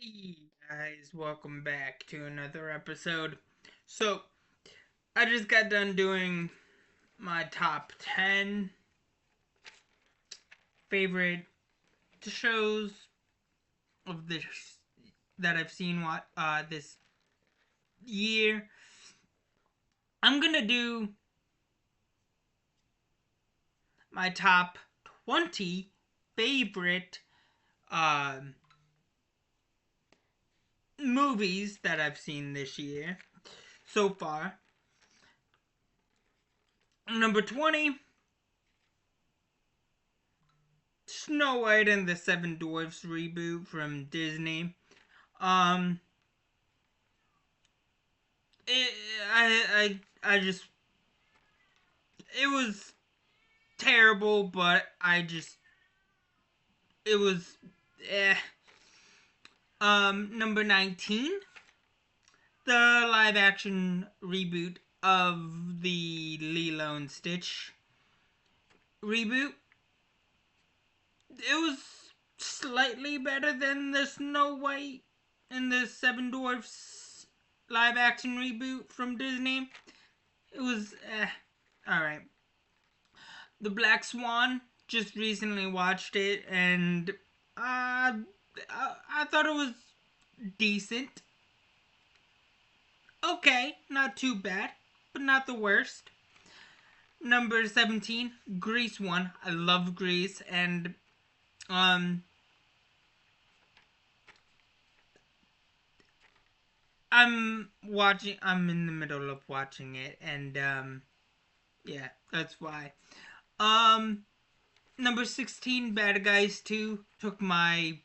Hey guys, welcome back to another episode. So, I just got done doing my top 10 favorite shows of this that I've seen this year. I'm going to do my top 20 favorite um movies that I've seen this year so far. Number 20, Snow White and the Seven Dwarfs reboot from Disney. Um, it, I just, it was terrible, but it was, eh. Number 19, the live action reboot of the Lilo and Stitch reboot. It was slightly better than the Snow White and the Seven Dwarfs live action reboot from Disney. It was, alright. The Black Swan, just recently watched it, and I thought it was decent. Okay, not too bad, but not the worst. Number 17, Grease 1. I love Grease, and um, I'm in the middle of watching it, and yeah, that's why. Um, Number 16, Bad Guys 2. Took my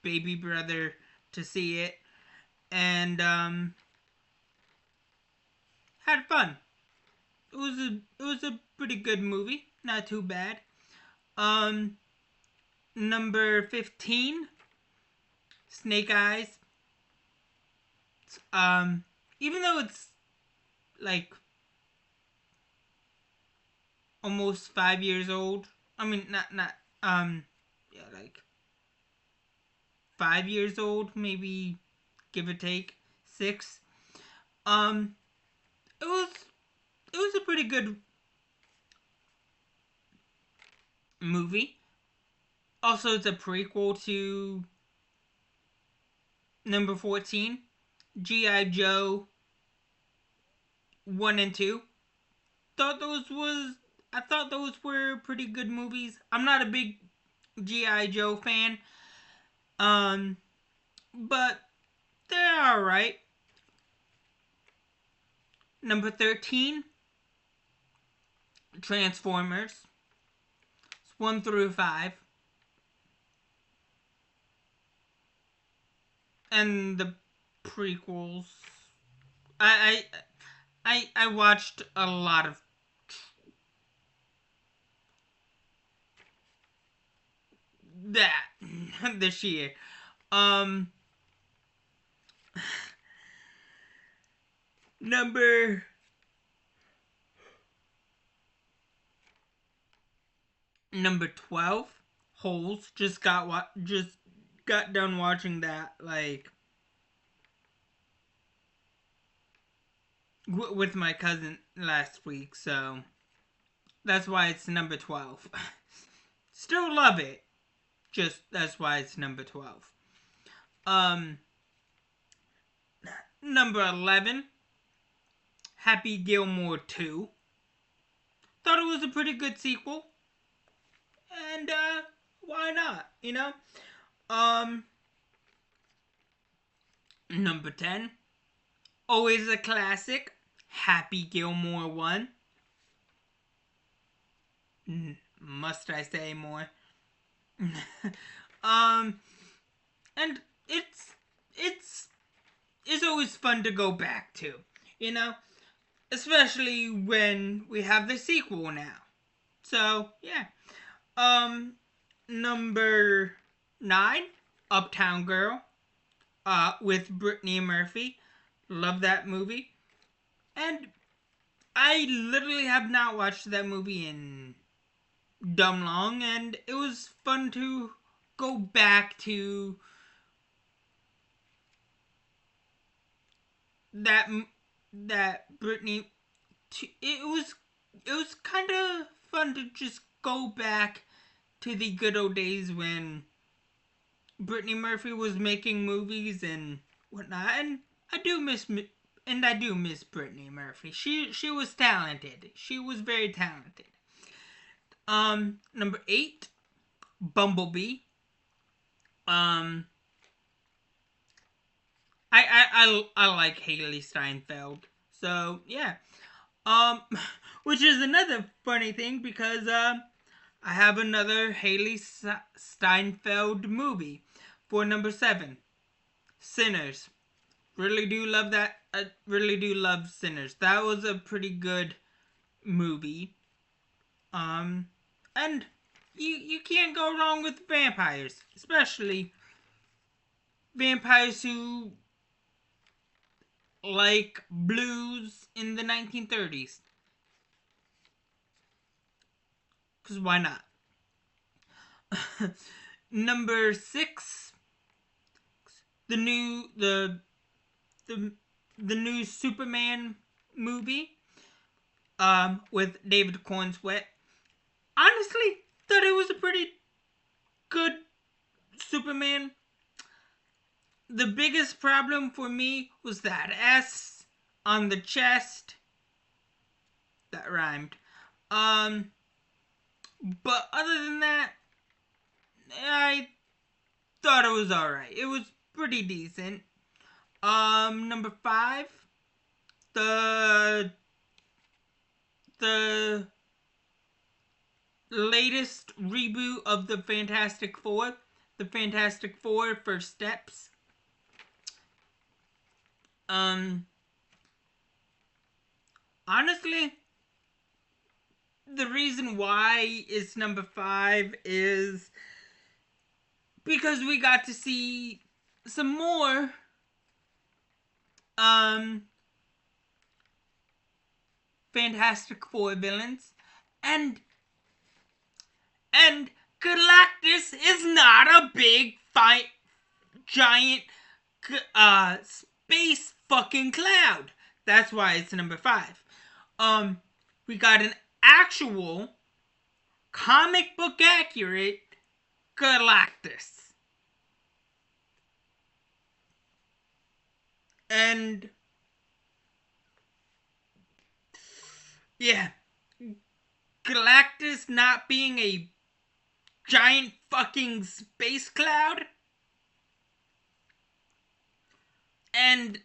baby brother to see it, and had fun. It was a pretty good movie, not too bad. Um, Number 15, Snake Eyes. Um, Even though it's like almost 5 years old. I mean, not yeah, like 5 years old, maybe give or take 6. Um, it was it was a pretty good movie. Also, it's a prequel to number 14, G.I. Joe 1 and 2. Thought those was I thought those were pretty good movies. I'm not a big G.I. Joe fan. Um, but they're alright. Number 13, Transformers. It's 1 through 5. And the prequels. I I watched a lot of that this year. Um number number 12, Holes. Just got done watching that like with my cousin last week, so that's why it's number 12. Still love it. Just that's why it's number 12. Um Number 11, Happy Gilmore 2. Thought it was a pretty good sequel. And why not, you know? Um Number 10, always a classic, Happy Gilmore 1. Must I say more? um and it's it's always fun to go back to, you know? Especially when we have the sequel now. So, yeah. Um Number 9, Uptown Girl, with Brittany Murphy. Love that movie. And I literally have not watched that movie in dumb long, and it was fun to go back to that Britney. It was kind of fun to just go back to the good old days when Brittany Murphy was making movies and whatnot, and I do miss Brittany Murphy. She was talented. She was very talented. Number 8, Bumblebee. I like Haley Steinfeld. So yeah. Which is another funny thing because I have another Haley Steinfeld movie for number 7, Sinners. Really do love that. I really do love Sinners. That was a pretty good movie. And you can't go wrong with vampires, especially vampires who like blues in the 1930s. Cause why not? Number 6, the new Superman movie with David Cornsweet. Honestly, thought it was a pretty good Superman. The biggest problem for me was that S on the chest. That rhymed. But other than that, I thought it was alright. It was pretty decent. Number 5, the latest reboot of the Fantastic Four, the Fantastic Four First Steps. Honestly, the reason why it's number 5 is because we got to see some more Fantastic Four villains, and Galactus is not a big giant space fucking cloud. That's why it's number 5. We got an actual comic book accurate Galactus. And yeah, Galactus not being a giant fucking space cloud and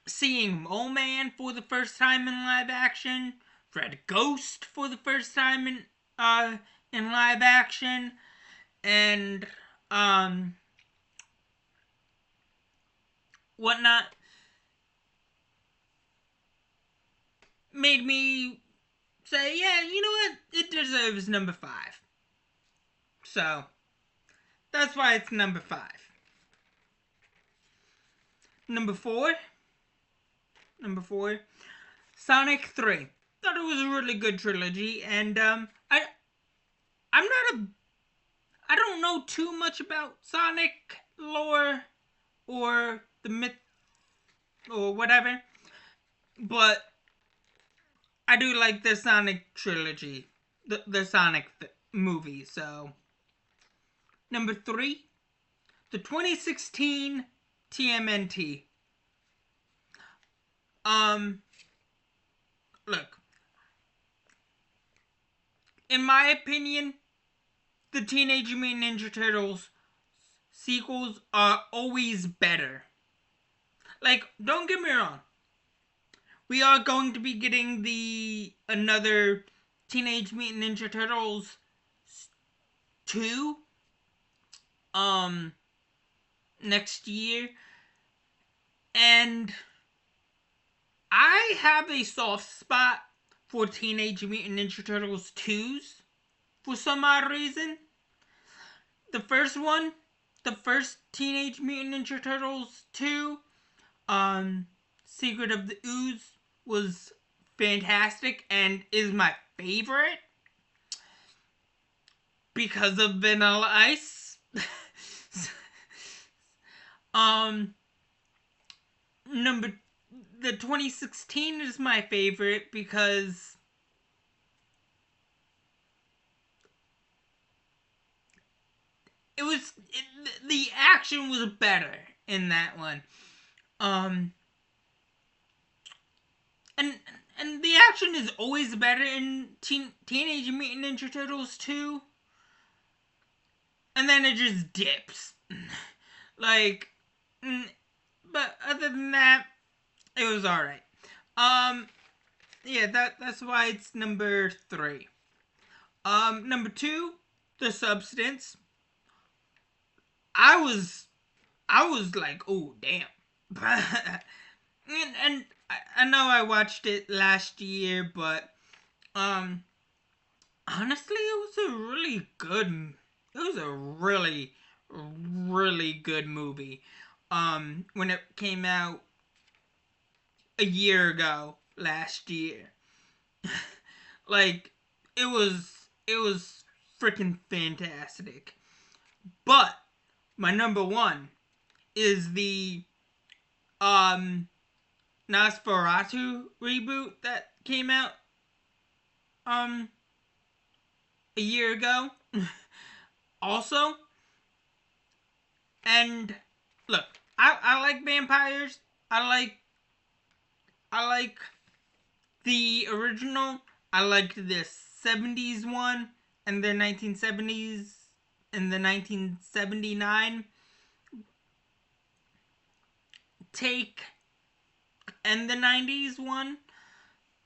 seeing Mole Man for the first time in live action, Red Ghost for the first time in live action, and whatnot, made me say, yeah, you know what, it deserves number 5. So that's why it's number 5. Number 4, Sonic 3. Thought it was a really good trilogy, and I don't know too much about Sonic lore or the myth or whatever, but I do like the Sonic trilogy, the Sonic movie. So number 3, the 2016 TMNT. Look, in my opinion, the Teenage Mutant Ninja Turtles sequels are always better. Like, don't get me wrong. We are going to be getting another Teenage Mutant Ninja Turtles 2 next year. And I have a soft spot for Teenage Mutant Ninja Turtles 2s for some odd reason. The first Teenage Mutant Ninja Turtles 2, Secret of the Ooze, was fantastic and is my favorite because of Vanilla Ice. the 2016 is my favorite because the action was better in that one. And and the action is always better in Teenage Mutant Ninja Turtles 2. And then it just dips. Like, but other than that, it was alright. Yeah, that's why it's number 3. Number 2, The Substance. I was like, oh damn. and I know I watched it last year, but honestly, it was a really really good movie. When it came out a year ago last year. Like, it was freaking fantastic. But my number 1 is the Nosferatu reboot that came out a year ago. Also, and look, I like vampires. I like the original. I liked the 70s one and the 1970s and the 1979 take and the 90s one,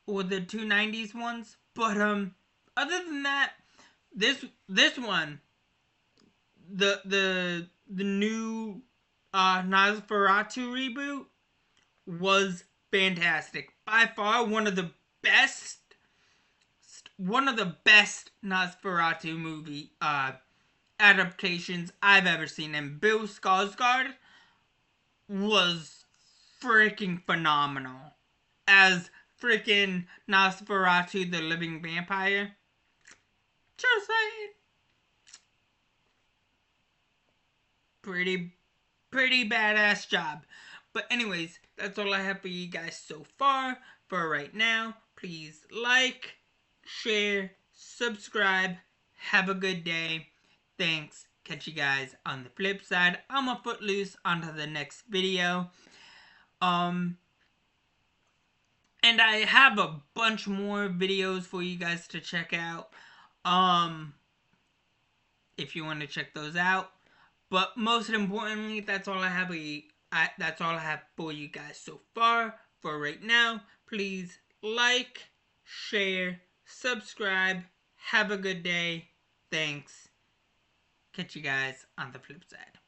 or the two 90s ones. But other than that, this one, the new Nosferatu reboot was fantastic. By far one of the best Nosferatu movie adaptations I've ever seen, and Bill Skarsgård was freaking phenomenal as freaking Nosferatu the living vampire. Just saying. Pretty badass job. But anyways, that's all I have for you guys so far. For right now, please like, share, subscribe. Have a good day. Thanks. Catch you guys on the flip side. I'm a Footloose. On to the next video. And I have a bunch more videos for you guys to check out. If you want to check those out. But most importantly, that's all I have for you guys so far. For right now, please like, share, subscribe. Have a good day. Thanks. Catch you guys on the flip side.